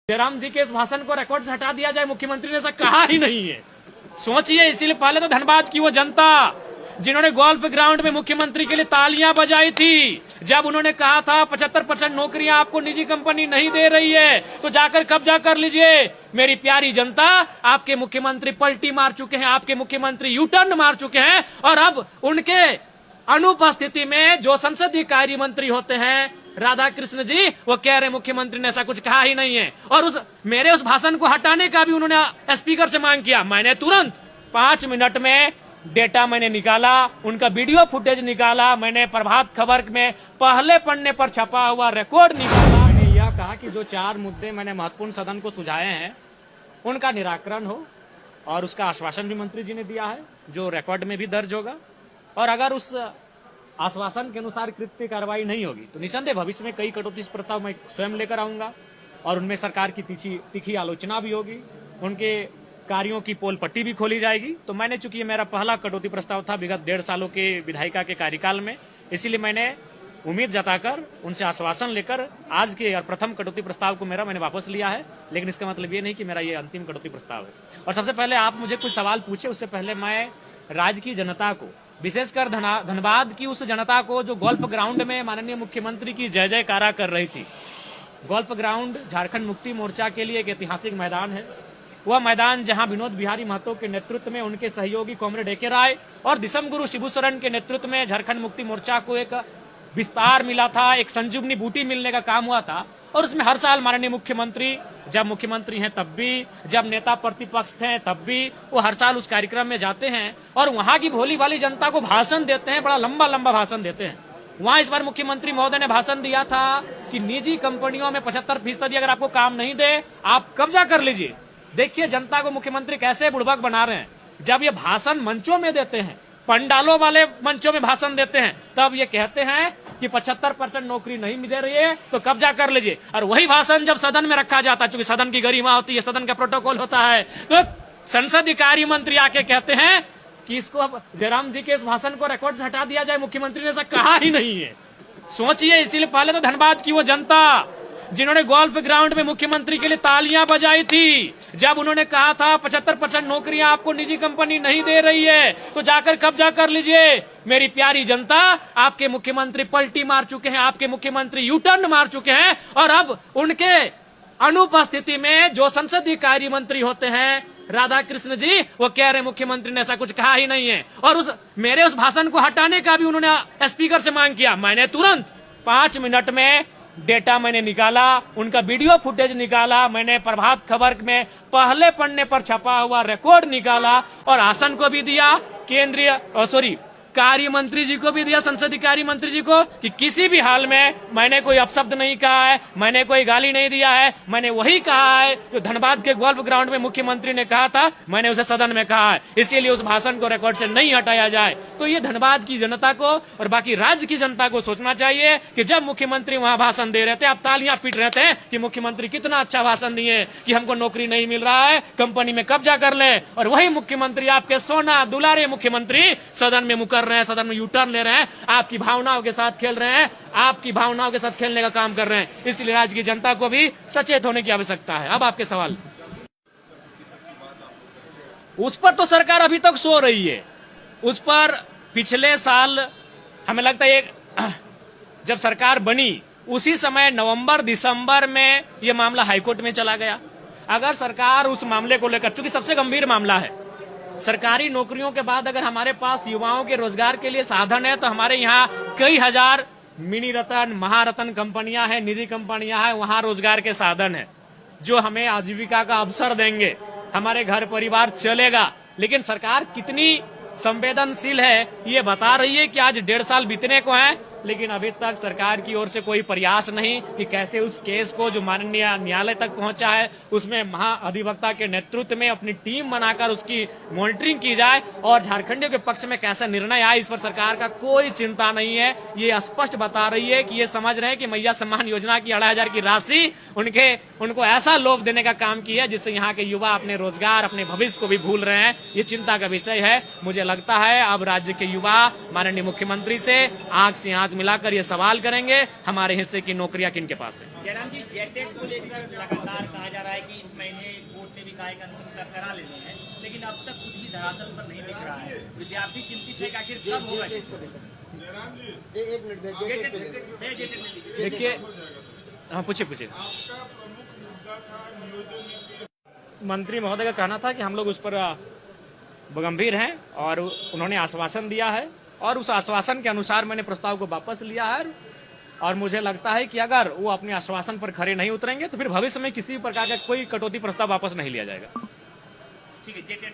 जयराम जी के इस भाषण को रिकॉर्ड से हटा दिया जाए, मुख्यमंत्री ने ऐसा कहा ही नहीं है। सोचिए, इसीलिए पहले तो धनबाद की वो जनता जिन्होंने गोल्फ ग्राउंड में मुख्यमंत्री के लिए तालियां बजाई थी जब उन्होंने कहा था 75% नौकरियां आपको निजी कंपनी नहीं दे रही है, तो जाकर कब्जा कर लीजिए। मेरी प्यारी जनता, आपके मुख्यमंत्री पलटी मार चुके हैं, आपके मुख्यमंत्री यू टर्न मार चुके हैं, और अब उनके अनुपस्थिति में जो संसदीय कार्य मंत्री होते हैं राधा कृष्ण जी, वो कह रहे मुख्यमंत्री ने ऐसा कुछ कहा ही नहीं है। और मेरे उस भाषण को हटाने का भी उन्होंने स्पीकर से मांग किया। मैंने तुरंत 5 मिनट में डेटा मैंने निकाला, उनका वीडियो फुटेज निकाला, मैंने प्रभात खबर में पहले पन्ने पर छपा हुआ रिकॉर्ड निकाला। मैंने यह कहा कि जो 4 मुद्दे मैंने महत्वपूर्ण सदन को सुझाए हैं उनका निराकरण हो, और उसका आश्वासन भी मंत्री जी ने दिया है जो रिकॉर्ड में भी दर्ज होगा। और अगर उस आश्वासन के अनुसार कृत्य कार्रवाई नहीं होगी तो निसंदेह भविष्य में कई कटौती प्रस्ताव मैं स्वयं लेकर आऊंगा, और उनमें सरकार की तीखी आलोचना भी होगी, उनके कार्यों की पोल पट्टी भी खोली जाएगी। तो मैंने, चूंकि ये मेरा पहला कटौती प्रस्ताव था विगत 1.5 सालों के विधायिका के कार्यकाल में, इसीलिए मैंने उम्मीद जताकर उनसे आश्वासन लेकर आज के और प्रथम कटौती प्रस्ताव को मैंने वापस लिया है। लेकिन इसका मतलब ये नहीं कि मेरा ये अंतिम कटौती प्रस्ताव है। और सबसे पहले आप मुझे कुछ सवाल पूछे, उससे पहले मैं राज्य की जनता को, विशेषकर धनबाद की उस जनता को जो गोल्फ ग्राउंड में माननीय मुख्यमंत्री की जय जयकारा कर रही थी। गोल्फ ग्राउंड झारखंड मुक्ति मोर्चा के लिए एक ऐतिहासिक मैदान है। वह मैदान जहां विनोद बिहारी महतो के नेतृत्व में उनके सहयोगी कॉमरेड एके राय और दिसम गुरु शिबू सोरेन के नेतृत्व में झारखंड मुक्ति मोर्चा को एक विस्तार मिला था, एक संजीवनी बूटी मिलने का काम हुआ था। और उसमें हर साल माननीय मुख्यमंत्री, जब मुख्यमंत्री हैं तब भी, जब नेता प्रतिपक्ष थे तब भी, वो हर साल उस कार्यक्रम में जाते हैं और वहां की भोली भाली जनता को भाषण देते हैं, बड़ा लंबा लंबा भाषण देते हैं। वहां इस बार मुख्यमंत्री महोदय ने भाषण दिया था कि निजी कंपनियों में 75% अगर आपको काम नहीं दे, आप कब्जा कर लीजिए। देखिए जनता को मुख्यमंत्री कैसे बुड़बक बना रहे हैं। जब ये भाषण मंचों में देते हैं, पंडालों वाले मंचों में भाषण देते हैं, तब ये कहते हैं कि 75% नौकरी नहीं दे रही है तो कब्जा कर लीजिए। और वही भाषण जब सदन में रखा जाता है, चूंकि सदन की गरिमा होती है, सदन का प्रोटोकॉल होता है, तो संसदीय कार्य मंत्री आके कहते हैं कि इसको अब जयराम जी के इस भाषण को रिकॉर्ड से हटा दिया जाए, मुख्यमंत्री ने ऐसा कहा ही नहीं है। सोचिए, इसीलिए पहले तो धनबाद की वो जनता जिन्होंने गोल्फ ग्राउंड में मुख्यमंत्री के लिए तालियां बजाई थी जब उन्होंने कहा था 75% नौकरियां आपको निजी कंपनी नहीं दे रही है, तो जाकर कब्जा कर लीजिए। मेरी प्यारी जनता, आपके मुख्यमंत्री पलटी मार चुके हैं, आपके मुख्यमंत्री यू टर्न मार चुके हैं, और अब उनके अनुपस्थिति में जो संसदीय कार्य मंत्री होते हैं राधा कृष्ण जी, वो कह रहे मुख्यमंत्री ने ऐसा कुछ कहा ही नहीं है। और मेरे उस भाषण को हटाने का भी उन्होंने स्पीकर से मांग किया। मैंने तुरंत 5 मिनट में डेटा मैंने निकाला, उनका वीडियो फुटेज निकाला, मैंने प्रभात खबर में पहले पन्ने पर छपा हुआ रिकॉर्ड निकाला, और आसन को भी दिया कार्य मंत्री जी को भी दिया, संसदीय कार्य मंत्री जी को, कि किसी भी हाल में मैंने कोई अपशब्द नहीं कहा है, मैंने कोई गाली नहीं दिया है, मैंने वही कहा है जो धनबाद के गोल्फ ग्राउंड में मुख्यमंत्री ने कहा था, मैंने उसे सदन में कहा है। इसीलिए उस भाषण को रिकॉर्ड से नहीं हटाया जाए। तो ये धनबाद की जनता को और बाकी राज्य की जनता को सोचना चाहिए कि जब मुख्यमंत्री वहां भाषण दे रहे थे, आप तालियां पीट रहे थे कि मुख्यमंत्री कितना अच्छा भाषण दिए कि हमको नौकरी नहीं मिल रहा है, कंपनी में कब्जा कर ले, और वही मुख्यमंत्री, आपके सोना दुलारे मुख्यमंत्री, सदन में मुकर रहे हैं, सदन में यू टर्न ले रहे हैं, आपकी भावनाओं के साथ खेल रहे हैं, आपकी भावनाओं के साथ खेलने का काम कर रहे हैं। इसलिए राज्य की जनता को भी सचेत होने की आवश्यकता है। अब आपके सवाल, उस पर तो सरकार अभी तक सो रही है। उस पर पिछले साल हमें लगता है जब सरकार बनी उसी समय नवंबर दिसंबर में यह मामला हाईकोर्ट में चला गया। अगर सरकार उस मामले को लेकर, चूंकि सबसे गंभीर मामला है, सरकारी नौकरियों के बाद अगर हमारे पास युवाओं के रोजगार के लिए साधन है, तो हमारे यहाँ कई हजार मिनी रतन, महारतन कंपनियां हैं, निजी कंपनियां हैं, वहां रोजगार के साधन है जो हमें आजीविका का अवसर देंगे, हमारे घर परिवार चलेगा। लेकिन सरकार कितनी संवेदनशील है ये बता रही है कि आज 1.5 साल बीतने को है, लेकिन अभी तक सरकार की ओर से कोई प्रयास नहीं कि कैसे उस केस को जो माननीय न्यायालय तक पहुंचा है उसमें महाअधिवक्ता के नेतृत्व में अपनी टीम बनाकर उसकी मॉनिटरिंग की जाए और झारखंडियों के पक्ष में कैसा निर्णय आए, इस पर सरकार का कोई चिंता नहीं है। ये स्पष्ट बता रही है कि ये समझ रहे हैं कि मैया सम्मान योजना की 2,500 की राशि उनको ऐसा लोभ देने का काम किया जिससे यहाँ के युवा अपने रोजगार, अपने भविष्य को भी भूल रहे हैं। ये चिंता का विषय है। मुझे लगता है अब राज्य के युवा माननीय मुख्यमंत्री से आंख से हाथ मिलाकर ये सवाल करेंगे, हमारे हिस्से की नौकरियां किन के पास है। जयराम जी, जेटेड को लेकर लगातार कहा जा रहा है निकाय का करा लेते हैं, लेकिन अब तक कुछ भी धरातल पर नहीं दिख रहा है। विद्यार्थी चिंतित है कि आखिर कब होगा। एक मिनट भेजिए। देखिए, हाँ पूछिए। मंत्री महोदय का कहना था कि हम लोग उस पर गंभीर हैं और उन्होंने आश्वासन दिया है और उस आश्वासन के अनुसार मैंने प्रस्ताव को वापस लिया है और मुझे लगता है कि अगर वो अपने आश्वासन पर खरे नहीं उतरेंगे तो फिर भविष्य में किसी प्रकार का कोई कटौती प्रस्ताव वापस नहीं लिया जाएगा। ठीक है,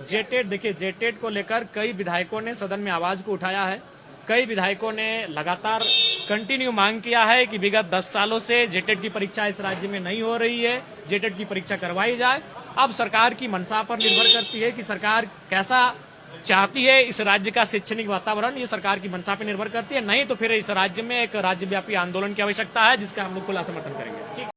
जेटेट देखिए, जेटेट को लेकर कई विधायकों ने सदन में आवाज को उठाया है। कई विधायकों ने लगातार कंटिन्यू मांग किया है कि विगत 10 सालों से जेटेट की परीक्षा इस राज्य में नहीं हो रही है, जेटेट की परीक्षा करवाई जाए। अब सरकार की मंशा पर निर्भर करती है कि सरकार कैसा चाहती है इस राज्य का शैक्षणिक वातावरण, ये सरकार की मंशा पर निर्भर करती है। नहीं तो फिर इस राज्य में एक राज्यव्यापी आंदोलन की आवश्यकता है जिसका हम लोग खुला समर्थन करेंगे।